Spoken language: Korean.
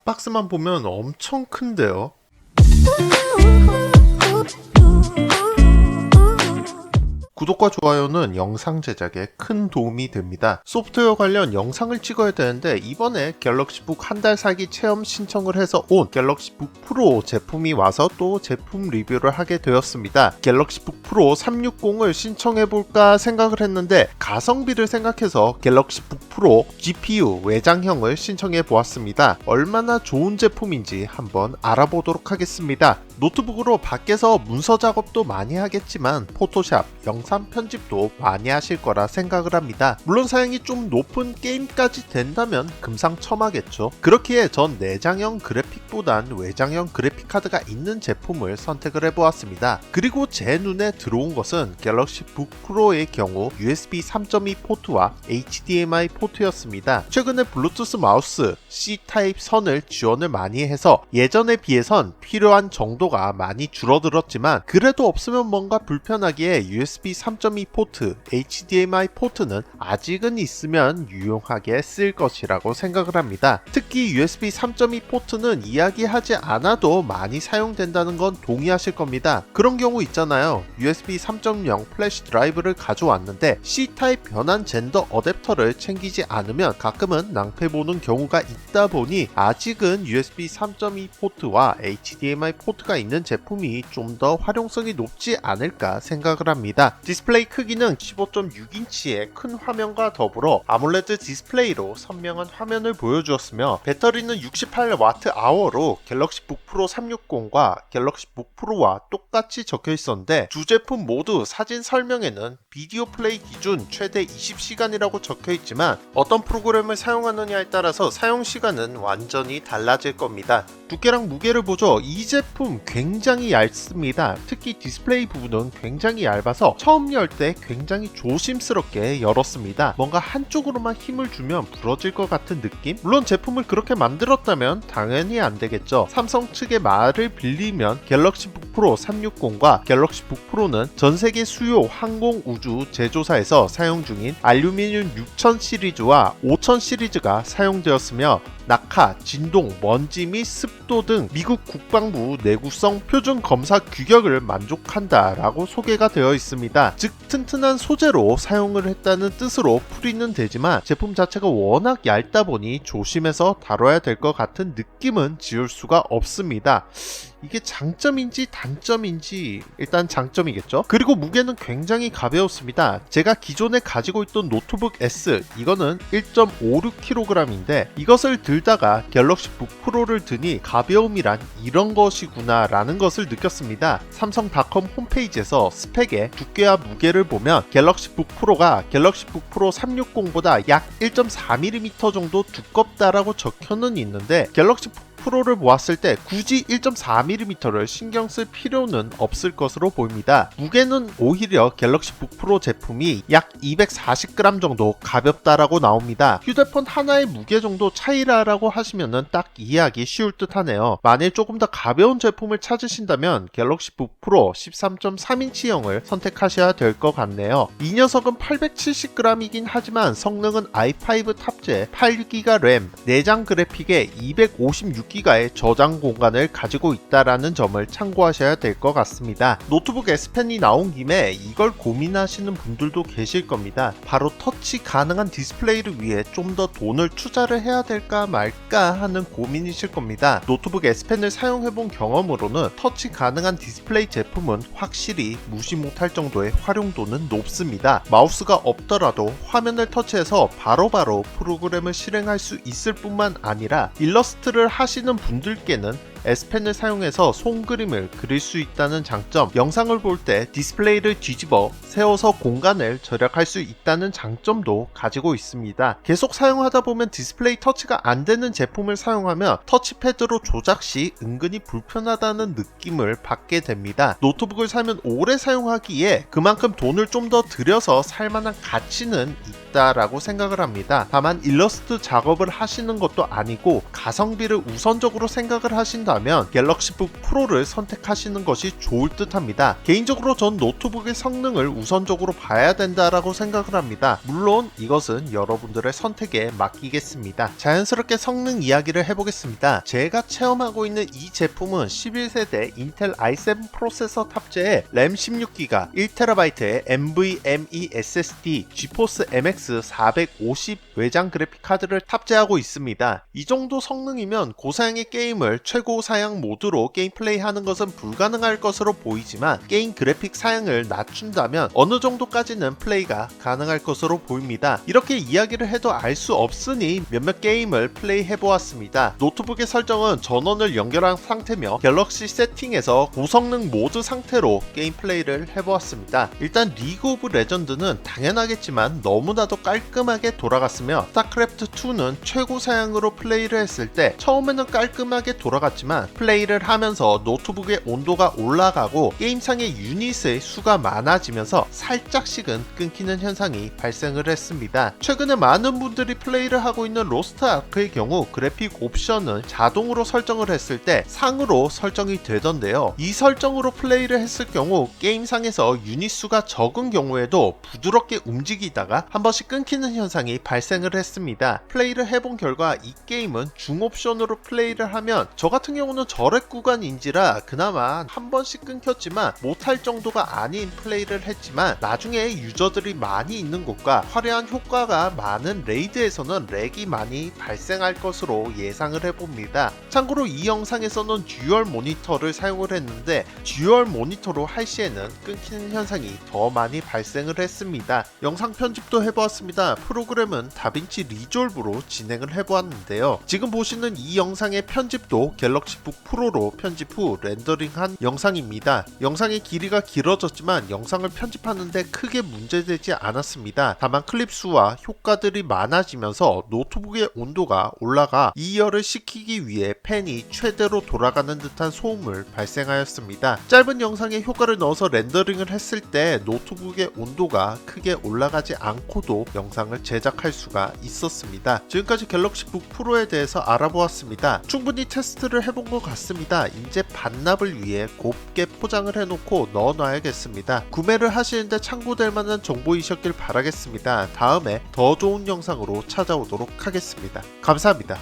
박스만 보면 엄청 큰데요. 구독과 좋아요는 영상 제작에 큰 도움이 됩니다. 소프트웨어 관련 영상을 찍어야 되는데 이번에 갤럭시북 한 달 사기 체험 신청을 해서 온 갤럭시북 프로 제품이 와서 또 제품 리뷰를 하게 되었습니다. 갤럭시북 프로 360을 신청해볼까 생각을 했는데 가성비를 생각해서 갤럭시북 프로 GPU 외장형을 신청해 보았습니다. 얼마나 좋은 제품인지 한번 알아보도록 하겠습니다. 노트북으로 밖에서 문서 작업도 많이 하겠지만 포토샵, 영상 편집도 많이 하실 거라 생각을 합니다. 물론 사양이 좀 높은 게임까지 된다면 금상첨화겠죠. 그렇기에 전 내장형 그래픽보단 외장형 그래픽카드가 있는 제품을 선택을 해보았습니다. 그리고 제 눈에 들어온 것은 갤럭시북 프로의 경우 USB 3.2 포트와 HDMI 포트였습니다. 최근에 블루투스 마우스, C타입 선을 지원을 많이 해서 예전에 비해선 필요한 정도가 많이 줄어들었지만 그래도 없으면 뭔가 불편하기에 USB 3.2 포트, HDMI 포트는 아직은 있으면 유용하게 쓸 것이라고 생각을 합니다. 특히 USB 3.2 포트는 이야기하지 않아도 많이 사용된다는 건 동의하실 겁니다. 그런 경우 있잖아요. USB 3.0 플래시 드라이브를 가져왔는데 C타입 변환 젠더 어댑터를 챙기지 않으면 가끔은 낭패보는 경우가 있다 보니 아직은 USB 3.2 포트와 HDMI 포트가 있는 제품이 좀 더 활용성이 높지 않을까 생각을 합니다. 디스플레이 크기는 15.6인치의 큰 화면과 더불어 아몰레드 디스플레이로 선명한 화면을 보여주었으며 배터리는 68Wh로 갤럭시북 프로 360과 갤럭시북 프로와 똑같이 적혀 있었는데 두 제품 모두 사진 설명에는 비디오 플레이 기준 최대 20시간이라고 적혀 있지만 어떤 프로그램을 사용하느냐에 따라서 사용 시간은 완전히 달라질 겁니다. 두께랑 무게를 보죠. 이 제품 굉장히 얇습니다. 특히 디스플레이 부분은 굉장히 얇아서 처음 열 때 굉장히 조심스럽게 열었습니다. 뭔가 한쪽으로만 힘을 주면 부러질 것 같은 느낌? 물론 제품을 그렇게 만들었다면 당연히 안 되겠죠. 삼성 측의 말을 빌리면 갤럭시북 프로 360과 갤럭시북 프로는 전세계 수요 항공 우주 제조사에서 사용 중인 알루미늄 6000 시리즈와 5000 시리즈가 사용되었으며 낙하, 진동, 먼지 및 습도 등 미국 국방부 내구성 표준 검사 규격을 만족한다라고 소개가 되어 있습니다. 즉 튼튼한 소재로 사용을 했다는 뜻으로 풀이는 되지만 제품 자체가 워낙 얇다 보니 조심해서 다뤄야 될 것 같은 느낌은 지울 수가 없습니다. 이게 장점인지 단점인지 일단 장점이겠죠. 그리고 무게는 굉장히 가벼웠습니다. 제가 기존에 가지고 있던 노트북 S 이거는 1.56kg인데 이것을 들다가 갤럭시북 프로를 드니 가벼움이란 이런 것이구나 라는 것을 느꼈습니다. 삼성닷컴 홈페이지에서 스펙의 두께와 무게를 보면 갤럭시북 프로가 갤럭시북 프로 360보다 약 1.4mm 정도 두껍다라고 적혀는 있는데 갤럭시북 프로를 보았을 때 굳이 1.4mm를 신경 쓸 필요는 없을 것으로 보입니다. 무게는 오히려 갤럭시북 프로 제품이 약 240g 정도 가볍다라고 나옵니다. 휴대폰 하나의 무게 정도 차이라고 하시면은 딱 이해하기 쉬울 듯 하네요. 만일 조금 더 가벼운 제품을 찾으신다면 갤럭시북 프로 13.3인치형을 선택하셔야 될 것 같네요. 이 녀석은 870g이긴 하지만 성능은 i5 탑재 8GB 램, 내장 그래픽에 256GB의 저장 공간을 가지고 있다라는 점을 참고하셔야 될 것 같습니다. 노트북 S펜이 나온 김에 이걸 고민하시는 분들도 계실 겁니다. 바로 터치 가능한 디스플레이를 위해 좀 더 돈을 투자를 해야 될까 말까 하는 고민이실 겁니다. 노트북 S펜을 사용해본 경험으로는 터치 가능한 디스플레이 제품은 확실히 무시 못할 정도의 활용도는 높습니다. 마우스가 없더라도 화면을 터치해서 바로바로 프로그램을 실행할 수 있을 뿐만 아니라 일러스트를 하시는 분들께는 S펜을 사용해서 손그림을 그릴 수 있다는 장점, 영상을 볼 때 디스플레이를 뒤집어 세워서 공간을 절약할 수 있다는 장점도 가지고 있습니다. 계속 사용하다 보면 디스플레이 터치가 안 되는 제품을 사용하면 터치패드로 조작 시 은근히 불편하다는 느낌을 받게 됩니다. 노트북을 사면 오래 사용하기에 그만큼 돈을 좀 더 들여서 살만한 가치는 있다라고 생각을 합니다. 다만 일러스트 작업을 하시는 것도 아니고 가성비를 우선적으로 생각을 하신다 하신다면 갤럭시북 프로를 선택하시는 것이 좋을 듯 합니다. 개인적으로 전 노트북의 성능을 우선적으로 봐야 된다라고 생각을 합니다. 물론 이것은 여러분들의 선택에 맡기겠습니다. 자연스럽게 성능 이야기를 해보겠습니다. 제가 체험하고 있는 이 제품은 11세대 인텔 i7 프로세서 탑재에 램 16기가 1TB의 NVMe SSD 지포스 MX 450 외장 그래픽 카드를 탑재하고 있습니다. 이 정도 성능이면 고사양의 게임을 최고 사양 모드로 게임 플레이하는 것은 불가능할 것으로 보이지만 게임 그래픽 사양을 낮춘다면 어느 정도까지는 플레이가 가능할 것으로 보입니다. 이렇게 이야기를 해도 알 수 없으니 몇몇 게임을 플레이해보았습니다. 노트북의 설정은 전원을 연결한 상태며 갤럭시 세팅에서 고성능 모드 상태로 게임 플레이를 해보았습니다. 일단 리그 오브 레전드는 당연하겠지만 너무나도 깔끔하게 돌아갔으며 스타크래프트2는 최고 사양으로 플레이를 했을 때 처음에는 깔끔하게 돌아갔지만 플레이를 하면서 노트북의 온도가 올라가고 게임상의 유닛의 수가 많아지면서 살짝씩은 끊기는 현상이 발생을 했습니다. 최근에 많은 분들이 플레이를 하고 있는 로스트 아크의 경우 그래픽 옵션을 자동으로 설정을 했을 때 상으로 설정이 되던데요. 이 설정으로 플레이를 했을 경우 게임상에서 유닛 수가 적은 경우에도 부드럽게 움직이다가 한 번씩 끊기는 현상이 발생을 했습니다. 플레이를 해본 결과 이 게임은 중옵션으로 플레이를 하면 저 같은 경우는 저렉 구간인지라 그나마 한 번씩 끊겼지만 못할 정도가 아닌 플레이를 했지만 나중에 유저들이 많이 있는 곳과 화려한 효과가 많은 레이드에서는 렉이 많이 발생할 것으로 예상을 해봅니다. 참고로 이 영상에서는 듀얼 모니터를 사용을 했는데 듀얼 모니터로 할 시에는 끊기는 현상이 더 많이 발생을 했습니다. 영상 편집도 해보았습니다. 프로그램은 다빈치 리졸브로 진행을 해보았는데요. 지금 보시는 이 영상의 편집도 갤럭시북 프로로 편집 후 렌더링한 영상입니다. 영상의 길이가 길어졌지만 영상을 편집하는데 크게 문제되지 않았습니다. 다만 클립 수와 효과들이 많아지면서 노트북의 온도가 올라가 이열을 시키기 위해 팬이 최대로 돌아가는 듯한 소음을 발생하였습니다. 짧은 영상에 효과를 넣어서 렌더링을 했을 때 노트북의 온도가 크게 올라가지 않고도 영상을 제작할 수가 있었습니다. 지금까지 갤럭시북 프로에 대해서 알아보았습니다. 충분히 테스트를 해본 것 같습니다. 이제 반납을 위해 곱게 포장을 해놓고 넣어놔야겠습니다. 구매를 하시는데 참고될 만한 정보이셨길 바라겠습니다. 다음에 더 좋은 영상으로 찾아오도록 하겠습니다. 감사합니다.